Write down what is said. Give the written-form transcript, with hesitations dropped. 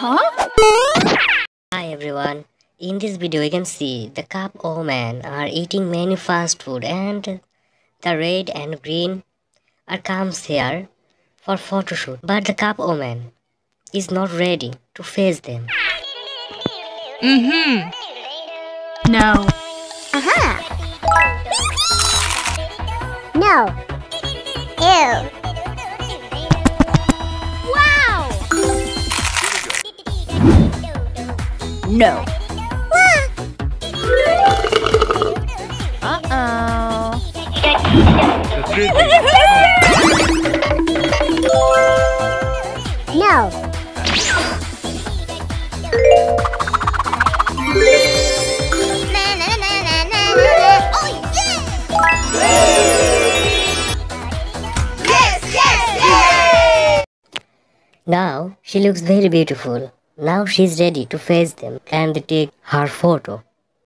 Hi everyone, in this video you can see the couple men are eating many fast food and the red and green are comes here for photo shoot, but the couple man is not ready to face them. No. No. Ew. No. No. Now she looks very beautiful. Now she's ready to face them and they take her photo.